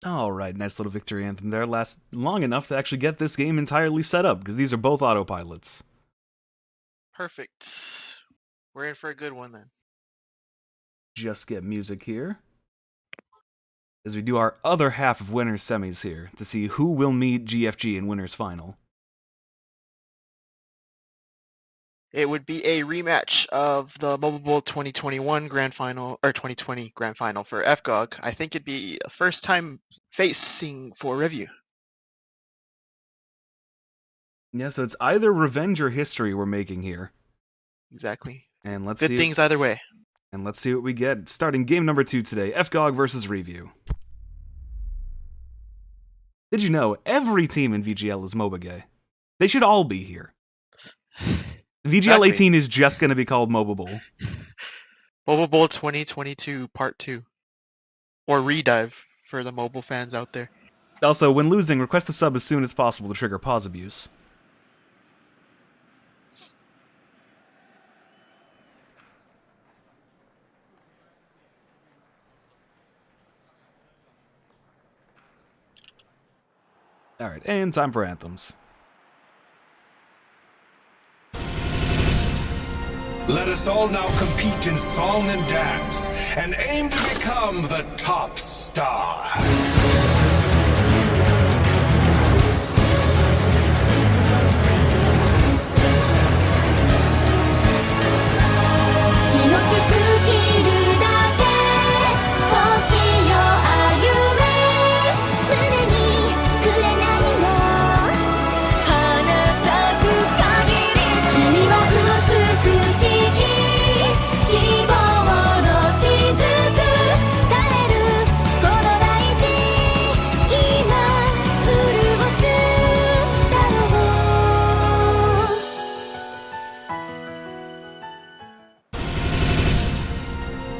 Alright, nice little victory anthem there. Lasts long enough to actually get this game entirely set up, because these are both autopilots. Perfect. We're in for a good one then. Just get music here. As we do our other half of Winners Semis here, to see who will meet GFG in Winners Final. It would be a rematch of the MobaBowl 2021 Grand Final, or 2020 Grand Final for fgog. I think it'd be a first time facing for Revue. Yeah, so it's either revenge or history we're making here. Exactly. And let's Good see things either way. And let's see what we get. Starting game number 2 today, fgog versus Revue. Did you know every team in VGL is MobaGay? They should all be here. VGL Exactly. 18 is just going to be called MobaBowl. MobaBowl 2022 Part 2. Or Redive for the mobile fans out there. Also, when losing, request the sub as soon as possible to trigger pause abuse. Alright, and time for anthems. Let us all now compete in song and dance, and aim to become the top star.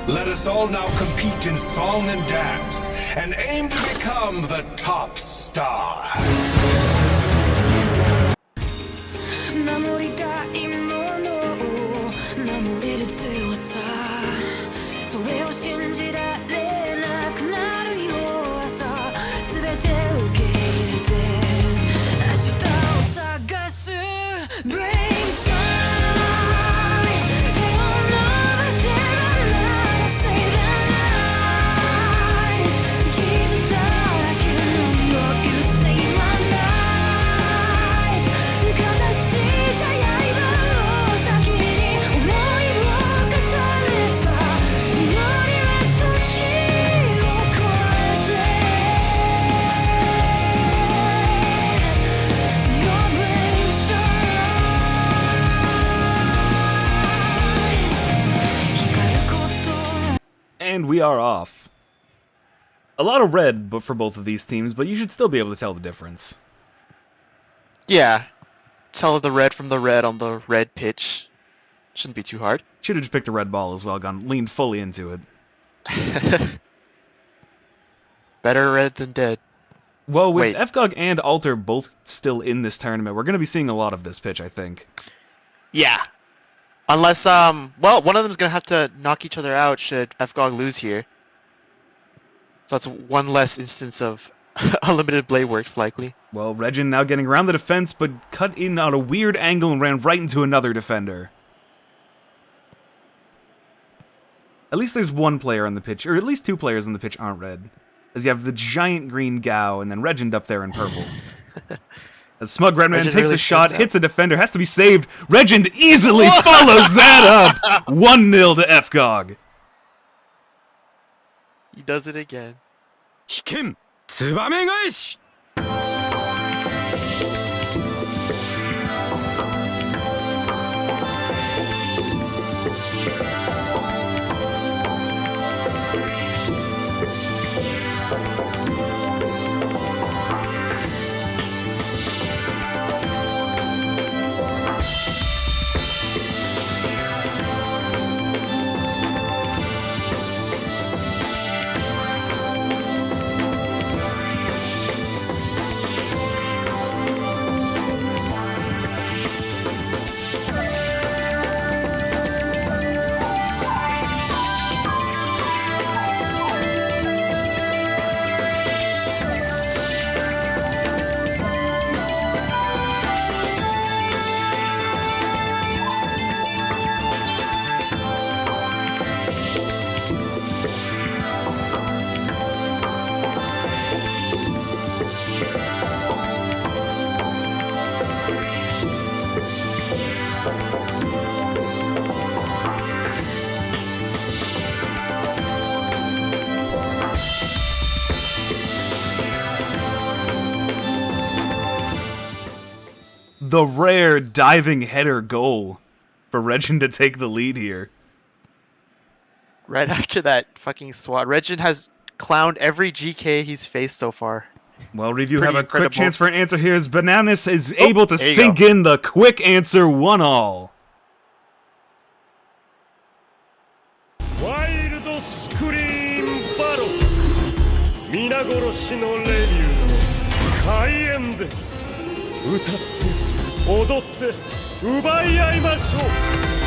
Let us all now compete in song and dance, and aim to become the top star. 守りたいものを守れる強さそれを信じられなくなる弱さ全て受け入れて明日を探す Bring sunshine手を伸ばせばなら Save the night 傷だらけの Rock you save my life かざした刃の先に想いを重ねた祈りは時を超えて Your brain shine 光ること And we are off. A lot of red for both of these teams, but you should still be able to tell the difference. Yeah. Tell the red from the red on the red pitch. Shouldn't be too hard. Should have just picked a red ball as well, leaned fully into it. Better red than dead. Well, with Wait. fgog and Alter both still in this tournament, we're going to be seeing a lot of this pitch, I think. Yeah. Unless, well, one of them's gonna have to knock each other out should fgog lose here. So that's one less instance of unlimited blade works, likely. Well, Regin now getting around the defense, but cut in on a weird angle and ran right into another defender. At least there's one player on the pitch, or at least two players on the pitch aren't red. As you have the giant green Gao, and then Regin up there in purple. As Smug Redman Regin takes really a shot, stands out. hits a defender, has to be saved. Regin easily follows that up! 1-0 to fgog. He does it again. 危険ツバメ返し 「the rare diving header goal for Regin to take the lead here. Right after that fucking swat, Regin has clowned every GK he's faced so far. Well, Revue have a quick incredible. chance for an answer here as Bananas is able to there you sink in the quick answer 1-all. ワイルドスクリーンバロー皆殺しのレビューの開演です。歌って踊って奪い合いましょう。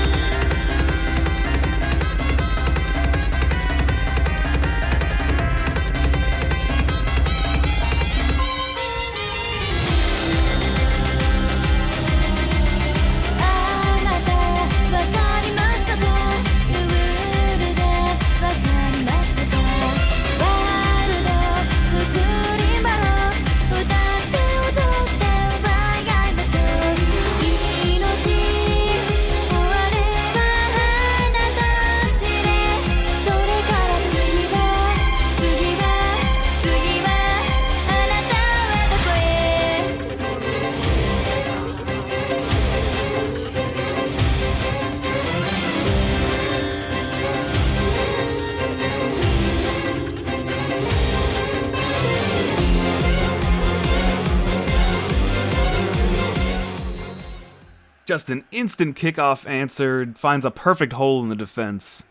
Just an instant kickoff answer, finds a perfect hole in the defense.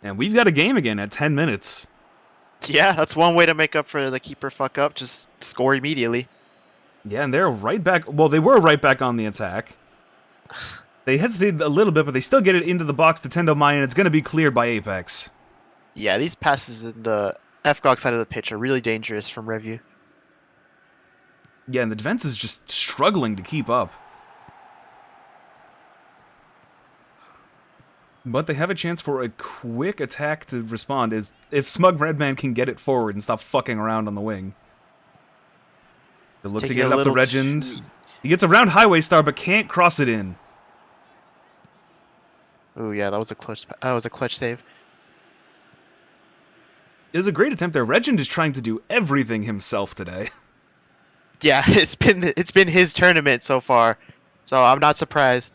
And we've got a game again at 10 minutes. Yeah, that's one way to make up for the keeper fuck up. Just score immediately. Yeah, and they're right back. Well, they were right back on the attack. They hesitated a little bit, but they still get it into the box to Tendo Maya, and it's going to be cleared by Apex. Yeah, these passes in the fgog side of the pitch are really dangerous from Revue. Yeah, and the defense is just struggling to keep up. But they have a chance for a quick attack to respond, is if Smug Redman can get it forward and stop fucking around on the wing. They look to get it up to Regin. He gets around Highway Star, but can't cross it in. Oh yeah, that was a clutch save. It was a great attempt there. Regin is trying to do everything himself today. Yeah, it's been his tournament so far, so I'm not surprised.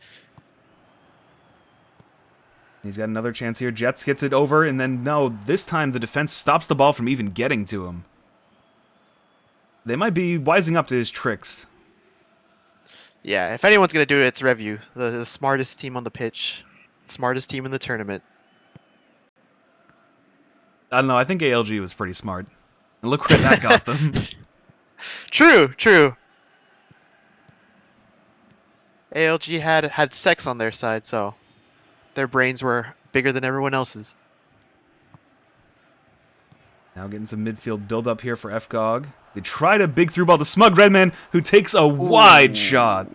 He's got another chance here. Jets gets it over, and then no, this time the defense stops the ball from even getting to him. They might be wising up to his tricks. Yeah, if anyone's gonna do it, it's Revue, the smartest team on the pitch, smartest team in the tournament. I don't know, I think ALG was pretty smart. And look where that got them. True. ALG had sex on their side, so their brains were bigger than everyone else's. Now getting some midfield build-up here for fgog. They tried a big through ball to Smug Redman, who takes a wide shot.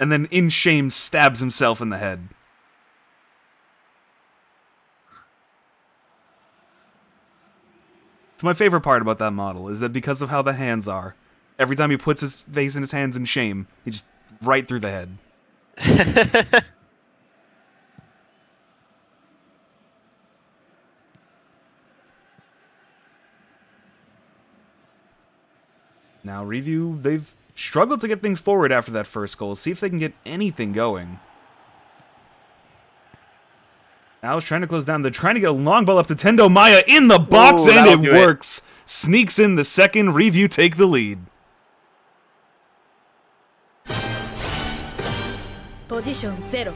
And then in shame stabs himself in the head. So my favorite part about that model is that because of how the hands are, every time he puts his face in his hands in shame, he just right through the head. Now, Revue, they've struggled to get things forward after that first goal. See if they can get anything going. Now he's trying to close down. They're trying to get a long ball up to Tendo Maya in the box, and it works. Sneaks in the second. Revue take the lead. Position 0.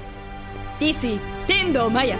This is Tendo Maya.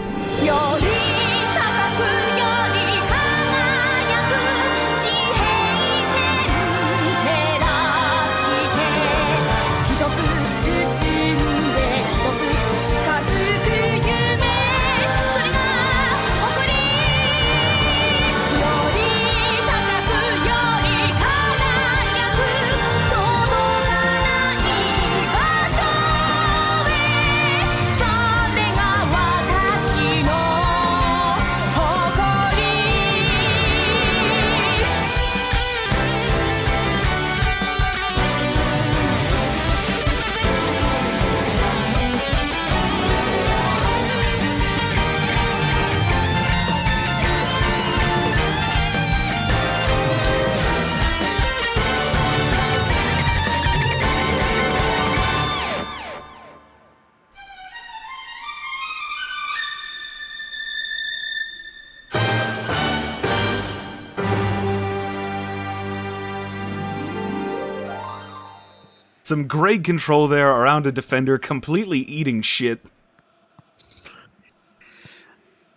Some great control there around a defender, completely eating shit.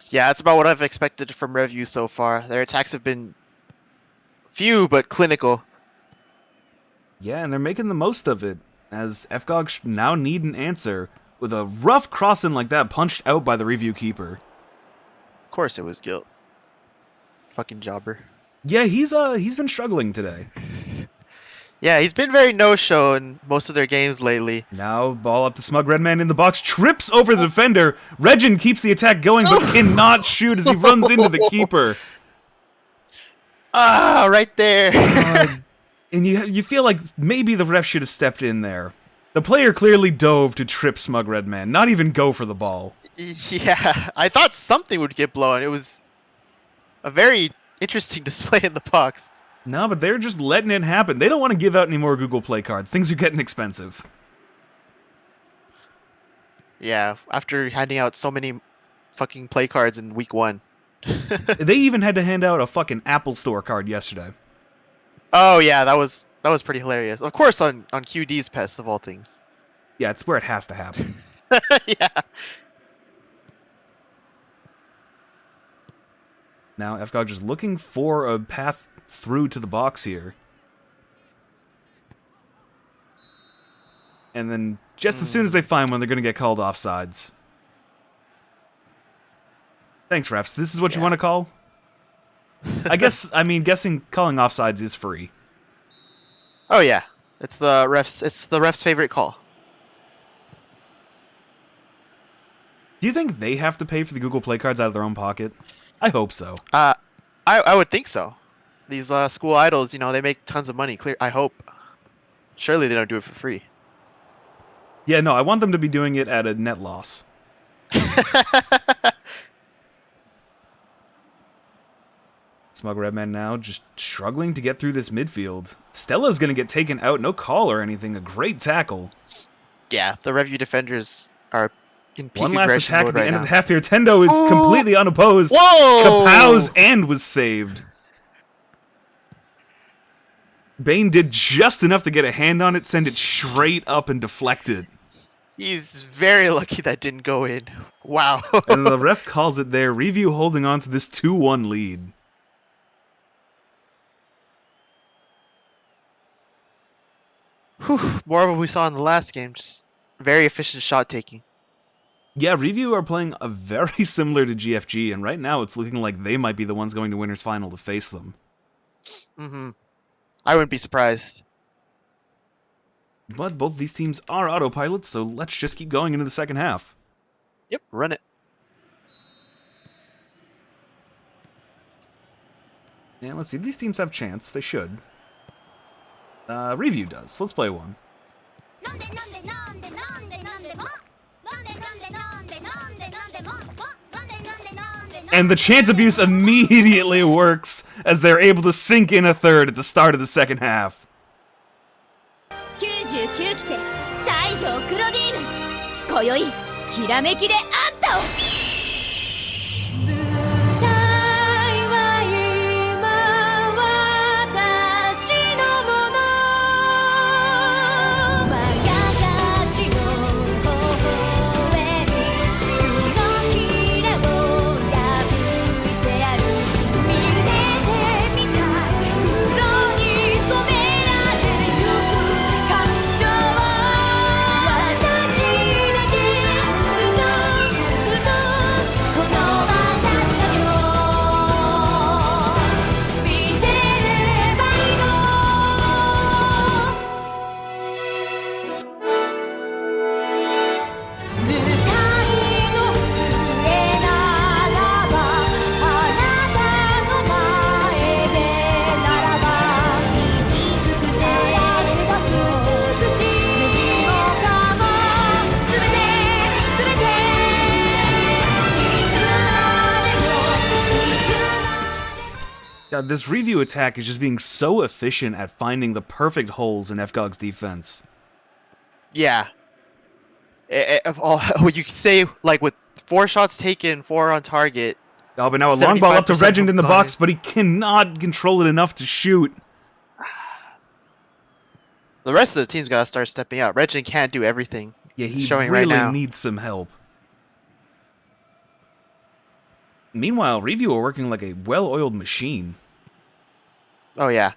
Yeah, that's about what I've expected from Revue so far. Their attacks have been few but clinical. Yeah, and they're making the most of it, as fgog now need an answer, with a rough cross-in like that punched out by the Revue keeper. Of course it was Guilt. Fucking jobber. Yeah, he's been struggling today. Yeah, he's been very no-show in most of their games lately. Now, ball up to Smug Redman in the box, trips over the defender. Regin keeps the attack going, but cannot shoot as he runs into the keeper. Ah, right there. And you feel like maybe the ref should have stepped in there. The player clearly dove to trip Smug Redman, not even go for the ball. Yeah, I thought something would get blown. It was a very interesting display in the box. No, but they're just letting it happen. They don't want to give out any more Google Play cards. Things are getting expensive. Yeah, after handing out so many fucking play cards in week 1. They even had to hand out a fucking Apple Store card yesterday. Oh yeah, that was pretty hilarious. Of course on QD's PES of all things. Yeah, it's where it has to happen. Yeah. Now, fgog just looking for a path through to the box here. And then, just as soon as they find one, they're going to get called offsides. Thanks, refs. This is what you want to call? Guessing calling offsides is free. Oh yeah. It's the ref's favorite call. Do you think they have to pay for the Google Play cards out of their own pocket? I hope so. I would think so. These school idols, they make tons of money. I hope. Surely they don't do it for free. Yeah, no, I want them to be doing it at a net loss. Smug Redman now just struggling to get through this midfield. Stella's going to get taken out. No call or anything. A great tackle. Yeah, the Revue defenders are in peak One last aggression attack mode at the right end now. of the half here. Tendo is completely unopposed. Whoa! Kapow's end was saved. Bane did just enough to get a hand on it, send it straight up and deflect it. He's very lucky that didn't go in. Wow. And the ref calls it there. Revue holding on to this 2-1 lead. Whew, more of what we saw in the last game. Just very efficient shot taking. Yeah, Revue are playing a very similar to GFG, and right now it's looking like they might be the ones going to Winners Final to face them. I wouldn't be surprised. But both these teams are autopilots, so let's just keep going into the second half. Yep, run it. And let's see, these teams have chance. They should. Revue does. Let's play one. And the chance abuse immediately works as they're able to sink in a third at the start of the second half. 99期生西条クロディーヌ今宵きらめきであんたを舞台は今私のもの我がたちの微笑みそのひらを破ってやる見せてみた黒に染められゆく感情は私だけずっとずっとこの私たちを見てればいいの舞台の上ならばあなたの前でならば見つけられた美しい何もかも全て全ていつまでもいつまでも God, this Revue attack is just being so efficient at finding the perfect holes in fgog's defense. Yeah. You could say, like, with 4 shots taken, 4 on target. Oh, but now a long ball up to 75% Regent in the hook box, line. but he cannot control it enough to shoot. The rest of the team's gotta start stepping up. Regin can't do everything. Yeah, He's he showing really right now. needs some help. Meanwhile, Revue are working like a well-oiled machine. Oh yeah.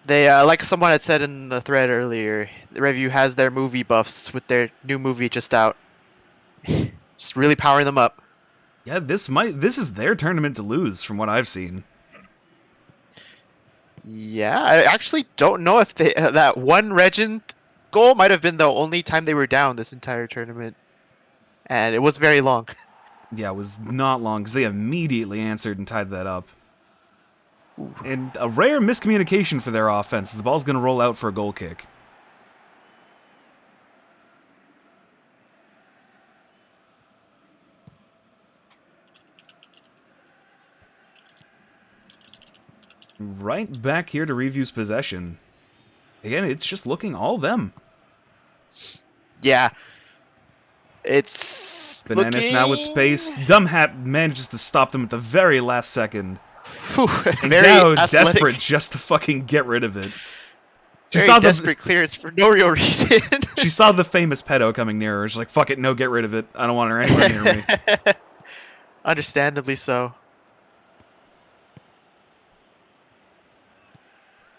They like someone had said in the thread earlier, the Revue has their movie buffs with their new movie just out. It's really powering them up. Yeah, this is their tournament to lose from what I've seen. Yeah, I actually don't know if they that one Regin goal might have been the only time they were down this entire tournament, and it was very long. Yeah, it was not long because they immediately answered and tied that up. And a rare miscommunication for their offense. The ball's going to roll out for a goal kick. Right back here to Revue's possession. Again, it's just looking all them. Yeah, it's Bananas looking... now with space. Dumbhat manages to stop them at the very last second. Whew, And very now athletic. desperate just to fucking get rid of it. She Very saw desperate clearance for no real reason. She saw the famous pedo coming near her. She's like, fuck it, no, get rid of it. I don't want her anywhere near me. Understandably so.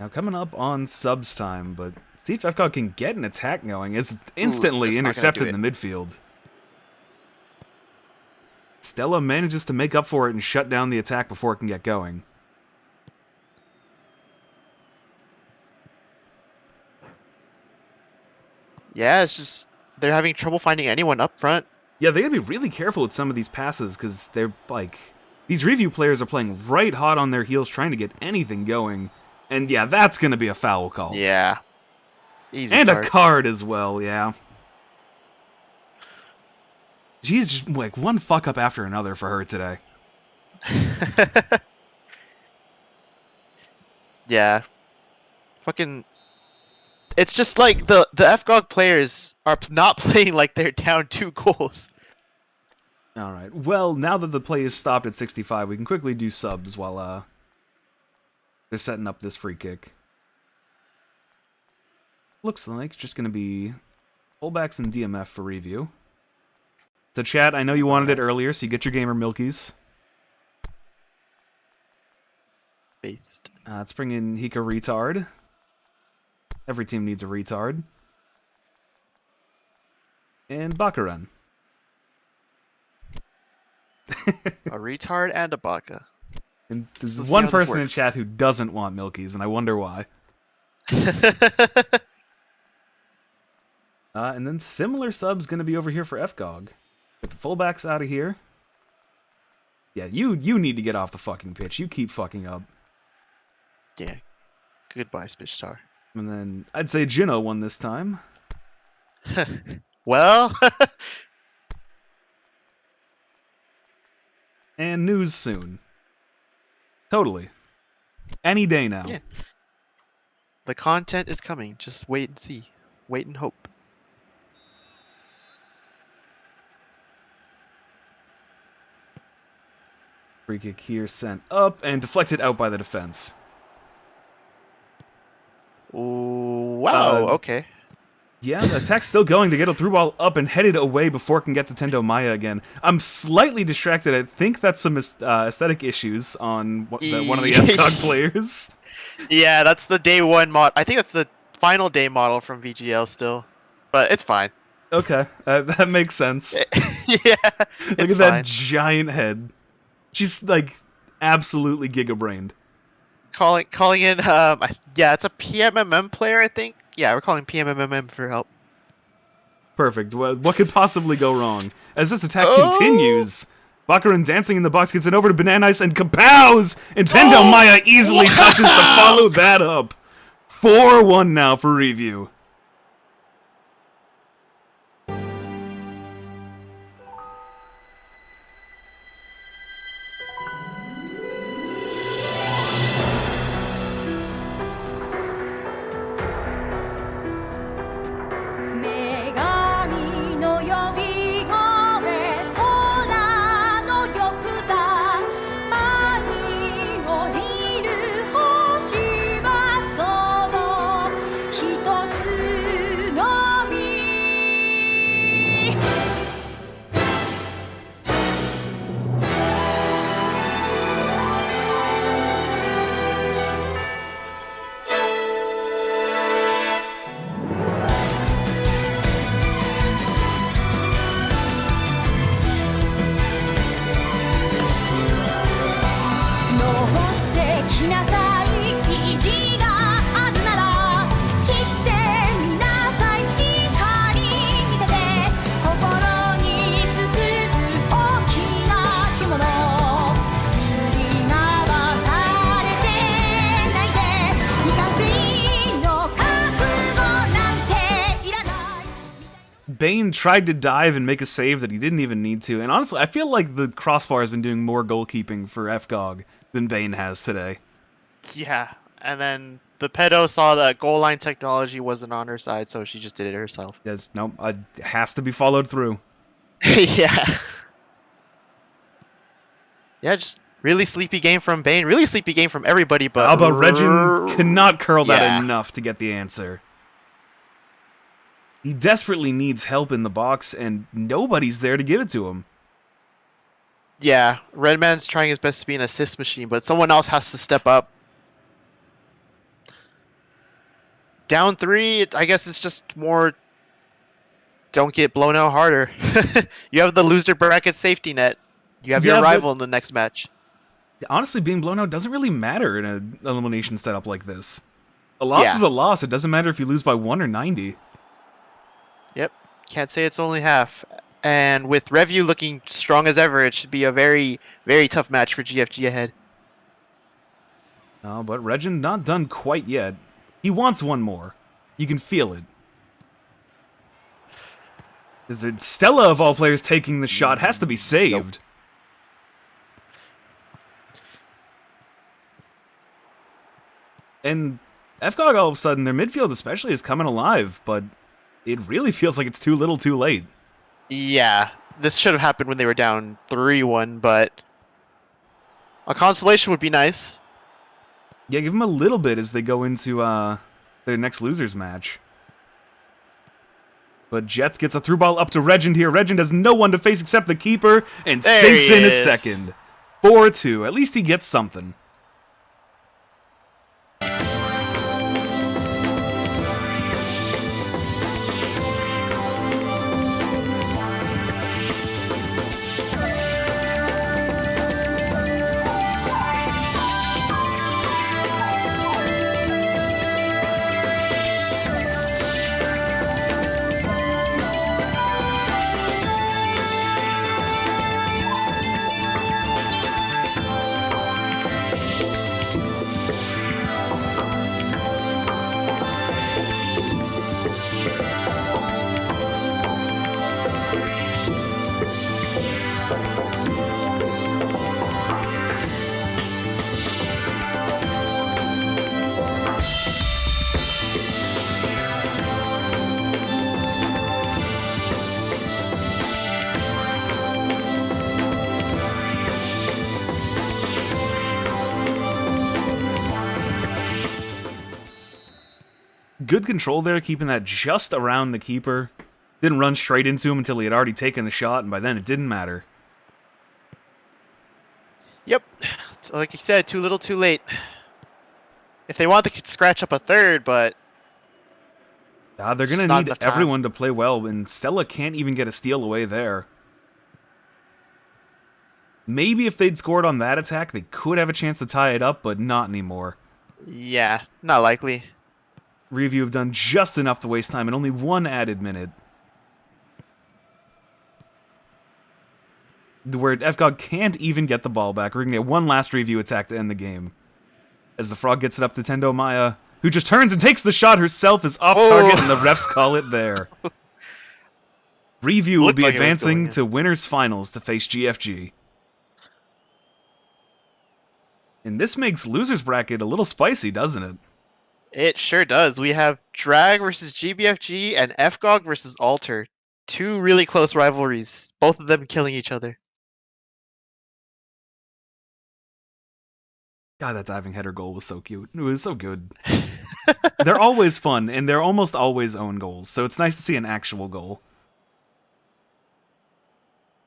Now coming up on subs time, but see if fgog can get an attack going. It's instantly that's not gonna intercepted do in the midfield. Stella manages to make up for it and shut down the attack before it can get going. Yeah, it's just they're having trouble finding anyone up front. Yeah, they gotta be really careful with some of these passes because they're like... These Revue players are playing right hot on their heels trying to get anything going. And yeah, that's gonna be a foul call. Yeah. Easy And card. a card as well, yeah. She's just like one fuck up after another for her today. Yeah. Fucking... It's just like the fgog players are not playing like they're down 2 goals. Alright, well, now that the play is stopped at 65, we can quickly do subs while they're setting up this free kick. Looks like it's just going to be fullbacks and DMF for Revue. So chat, I know you wanted it earlier, so you get your gamer milkies. Based. Let's bring in Hika Retard. Every team needs a retard. And Bakaran. A retard and a baka. And there's Let's see one how this person in works. chat who doesn't want milkies, and I wonder why. And then similar subs going to be over here for fgog. Get the fullbacks out of here. Yeah, you need to get off the fucking pitch. You keep fucking up. Yeah. Goodbye, Spishtar. And then I'd say Jinno won this time. Well, And news soon. Totally. Any day now. Yeah. The content is coming. Just wait and see. Wait and hope. Free kick here sent up and deflected out by the defense. Ooh, wow, Uh, okay. Yeah, the attack's still going to get a through ball up and headed away before it can get to Tendo Maya again. I'm slightly distracted. I think that's some aesthetic issues on one of the fgog players. Yeah, that's the day 1 mod. I think that's the final day model from VGL still. But it's fine. Okay, that makes sense. Yeah, Look it's at that fine. giant head. She's like absolutely giga-brained. Calling in, yeah, it's a PMMM player, I think. Yeah, we're calling PMMM for help. Perfect. What could possibly go wrong? As this attack Oh! continues, Bakaran dancing in the box gets it over to Banana Ice and kapows! And Tendo Maya easily touches to follow that up. 4-1 now for Revue. Bane tried to dive and make a save that he didn't even need to. And honestly, I feel like the crossbar has been doing more goalkeeping for fgog than Bane has today. Yeah, and then the pedo saw that goal line technology wasn't on her side, so she just did it herself. Yes, nope, it has to be followed through. Yeah. Yeah, just really sleepy game from Bane. Really sleepy game from everybody, but... How about Regin cannot curl that Yeah. enough to get the answer. He desperately needs help in the box, and nobody's there to give it to him. Yeah, Redman's trying his best to be an assist machine, but someone else has to step up. Down 3, I guess it's just more... Don't get blown out harder. You have the loser bracket safety net. You have your rival in the next match. Honestly, being blown out doesn't really matter in an elimination setup like this. A loss is a loss. It doesn't matter if you lose by 1 or 90. Yep. Can't say it's only half. And with Revue looking strong as ever, it should be a very, very tough match for GFG ahead. No, but Regin not done quite yet. He wants one more. You can feel it. Is it Stella, of all players, taking the shot? Has to be saved. Nope. And fgog, all of a sudden, their midfield especially is coming alive, but it really feels like it's too little too late. Yeah, this should have happened when they were down 3-1, but a consolation would be nice. Yeah, give them a little bit as they go into their next losers match. But Jets gets a through ball up to Regin here. Regin has no one to face except the keeper, and sinks in his second. 4-2. At least he gets something. Good control there, keeping that just around the keeper. Didn't run straight into him until he had already taken the shot, and by then it didn't matter. Yep. Like you said, too little, too late. If they want, they could scratch up a third, but... they're going to need everyone to play well, and Stella can't even get a steal away there. Maybe if they'd scored on that attack, they could have a chance to tie it up, but not anymore. Yeah, not likely. Revue have done just enough to waste time and only one added minute. Where fgog can't even get the ball back. We're going to get one last Revue attack to end the game. As the Frog gets it up to Tendo Maya, who just turns and takes the shot herself, is off target, and the refs call it there. Revue will be advancing to Winners Finals to face GFG. And this makes losers bracket a little spicy, doesn't it? It sure does. We have Drag versus GBFG and fgog versus Alter. Two really close rivalries, both of them killing each other. God, that diving header goal was so cute. It was so good. They're always fun, and they're almost always own goals, so it's nice to see an actual goal.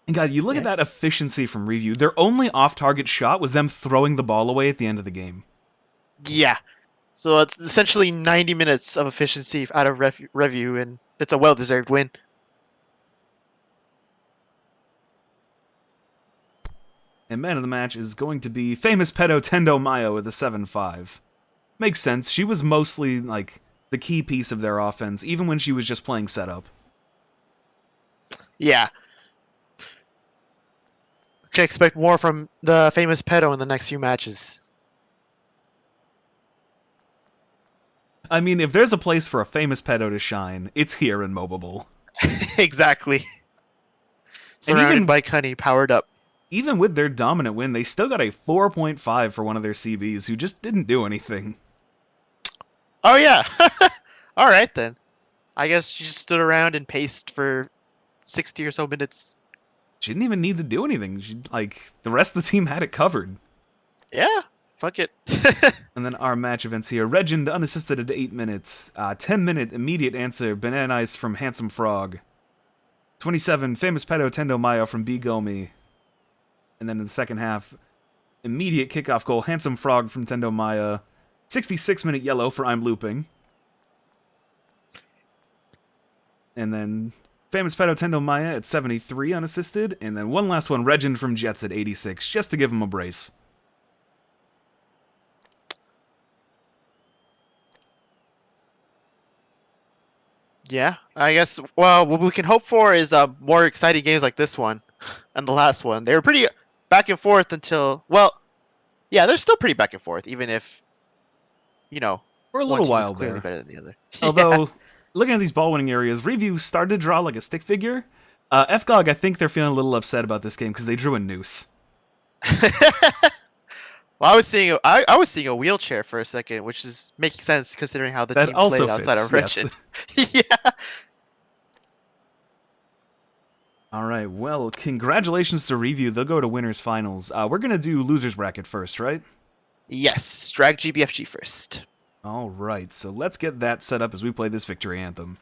And God, you look at that efficiency from Revue. Their only off-target shot was them throwing the ball away at the end of the game. Yeah. So it's essentially 90 minutes of efficiency out of Revue, and it's a well-deserved win. And man of the match is going to be famous pedo Tendo Maya with a 7-5. Makes sense. She was mostly, like, the key piece of their offense, even when she was just playing setup. Yeah. Can expect more from the famous pedo in the next few matches. I mean, if there's a place for a famous pedo to shine, it's here in MobaBowl. Exactly. Surrounded by Cunny, powered up. Even with their dominant win, they still got a 4.5 for one of their CBs who just didn't do anything. Oh yeah. All right then. I guess she just stood around and paced for 60 or so minutes. She didn't even need to do anything. The rest of the team had it covered. Yeah, fuck it. And then our match events here. Regend unassisted at 8 minutes. 10-minute immediate answer, Banana Ice from Handsome Frog. 27, Famous Pedo Tendo Mayo from Bigomi. And then in the second half, immediate kickoff goal, Handsome Frog from Tendo Maya. 66-minute yellow for I'm Looping. And then Famous Pedo Tendo Maya at 73 unassisted. And then one last one, Regend from Jets at 86, just to give him a brace. Yeah, I guess. Well, what we can hope for is more exciting games like this one and the last one. They were pretty back and forth until, well, yeah, they're still pretty back and forth, even if, For a one little team while is clearly there. better than the other. Although, looking at these ball winning areas, Revue started to draw like a stick figure. fgog, I think they're feeling a little upset about this game because they drew a noose. Well, I was seeing a wheelchair for a second, which is making sense considering how the That team also played outside of fits, Regend. yes. Yeah. All right, well, congratulations to Revue. They'll go to Winners Finals. We're going to do Losers Bracket first, right? Yes, drag GBFG first. All right, so let's get that set up as we play this victory anthem.